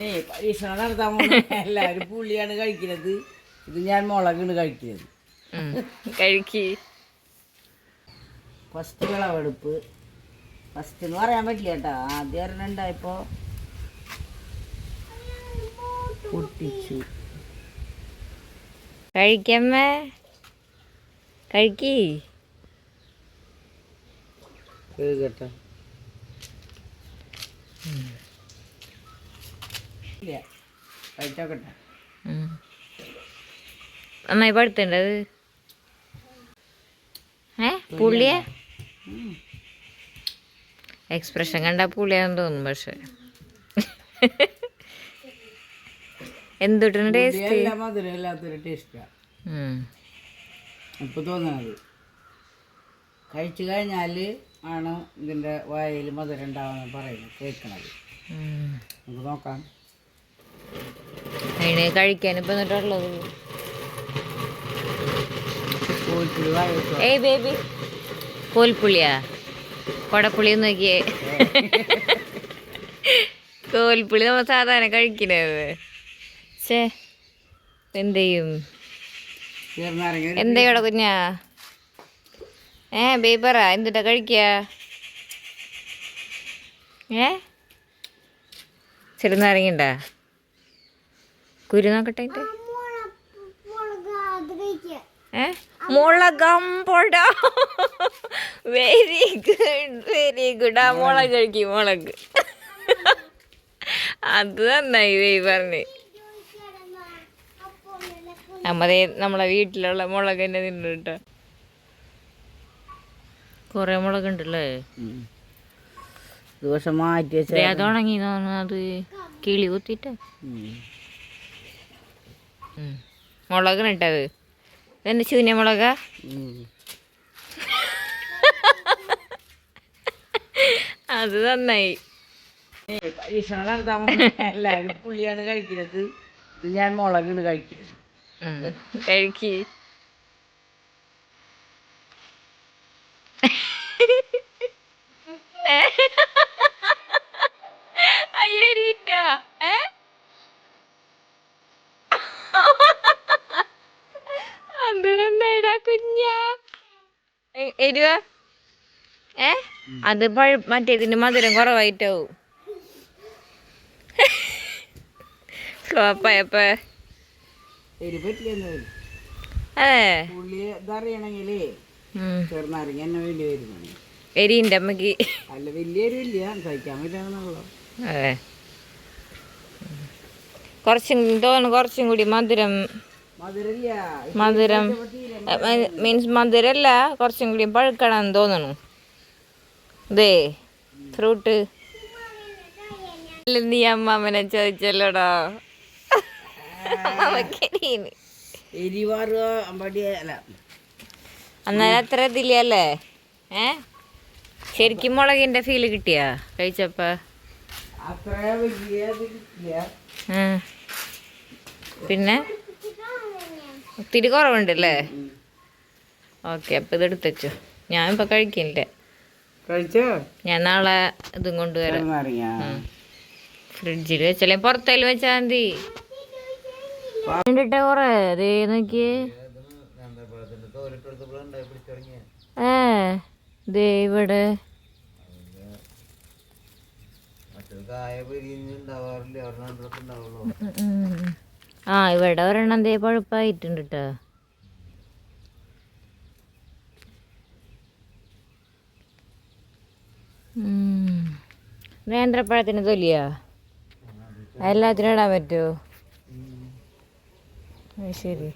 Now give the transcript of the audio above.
പരീക്ഷണം നടത്താൻ എല്ലാവരും പുള്ളിയാണ് കഴിക്കുന്നത്. ഇത് ഞാൻ മുളകാണ് കഴിക്കുന്നത്. കഴിക്ക്. ഫസ്റ്റ് വിളവെടുപ്പ്. ഫസ്റ്റ് എന്ന് പറയാൻ പറ്റില്ല കേട്ടോ. ആദ്യം ഒരെണ്ണം ഉണ്ടായപ്പോൾ പൊട്ടിച്ചു. കഴിക്കമ്മേ, കഴിക്ക്. കേട്ടോ ഇല്ല, കഴിച്ചോക്കട്ടെ. നന്നായി പഴുത്തുണ്ടത്. പുള്ളിയെ എക്സ്പ്രഷൻ കണ്ടാ പുള്ളിയാന്ന് തോന്നും. പക്ഷെ എന്തൊട്ടാണ് ടേസ്റ്റ്? മധുരം ഇല്ലാത്തൊരു ടേസ്റ്റാണ് ഇപ്പൊ തോന്നണത്. കഴിച്ചു കഴിഞ്ഞാൽ ആണ് ഇതിൻ്റെ വായിൽ മധുരം ഉണ്ടാവുമെന്ന് പറയുന്നത് കേൾക്കണത്. നമുക്ക് നോക്കാം. അതിന് കഴിക്കാൻ ഇപ്പം എന്നിട്ടുള്ളത് ഏയ് ബേബി കോൽപ്പുളിയാ കൊടപ്പുളി നോക്കിയേ. കോൽപ്പുളി നമ്മൾ സാധാരണ കഴിക്കുന്നത്. ഛേ എന്ത് ചെയ്യും? എന്താ ഇവിടെ കുഞ്ഞാ? ബേബറ എന്തിട്ടാ കഴിക്കുക? ചെറുനാരങ്ങണ്ട കുരു നോക്കട്ടെ. മുളകം പൊട. Very good, very good. ആ മുളക് കഴിക്കും, മുളക്. അത് നന്നായി വേ പറഞ്ഞ്. നമ്മളെ വീട്ടിലുള്ള മുളക് തന്നെ തിന്നു കേട്ടോ. കൊറേ മുളകുണ്ടല്ലേ. ദിവസം മാറ്റി അത് ഉണങ്ങി അത് കിളി കുത്തിട്ട് മുളകാണ് ഇട്ടത്. ഇതെന്താ ചൂന മുളക? അത് നന്നായി. പരീക്ഷണം നടത്താൻ എല്ലാവരും പുള്ളിയാണ് കഴിക്കുന്നത്. ഇത് ഞാൻ മുളകാണ് കഴിക്കുന്നത്. കഴിക്ക്. കുഞ്ഞാ എരുവ അത് മറ്റേതിന്റെ മധുരം കുറവായിട്ടാവും. ഫ്ലോപ്പായപ്പ എരിന്റെ അമ്മക്ക് അല്ല വലിയ എരിവില്ല, കഴിക്കാൻ പറ്റാന്നുള്ളൂ. അതെ കുറച്ചും കൂടി മധുരം മീൻസ് മധുരല്ല, കുറച്ചും കൂടി പഴുക്കണമെന്ന് തോന്നണു. ഇതേ ഫ്രൂട്ട് നീ അമ്മാമനെ ചോദിച്ചല്ലോടാ. അന്നേരം അത്ര ഇതില്ലല്ലേ? ശരിക്കും മുളകിന്റെ ഫീല് കിട്ടിയാ കഴിച്ചപ്പ? പിന്നെ ഒത്തിരി കുറവുണ്ടല്ലേ? ഓക്കെ, അപ്പം ഇതെടുത്ത് വെച്ചോ. ഞാനിപ്പോൾ കഴിക്കില്ല. ഞാൻ നാളെ ഇതും കൊണ്ടുവരാം. ഫ്രിഡ്ജിൽ വെച്ചല്ലേ, പുറത്തേലും വെച്ചാൽ മതി. കണ്ടിട്ടേ കുറേ അതേ നോക്കിയേ. ദേ ഇവിടെ ഇവിടെ ഒരെണ്ണം ദേ പഴുപ്പായിട്ടുണ്ട് കേട്ടോ. നേന്ത്രപ്പഴത്തിന് തൊലിയാ എല്ലാത്തിനും ഇടാൻ പറ്റുമോ? ശരി.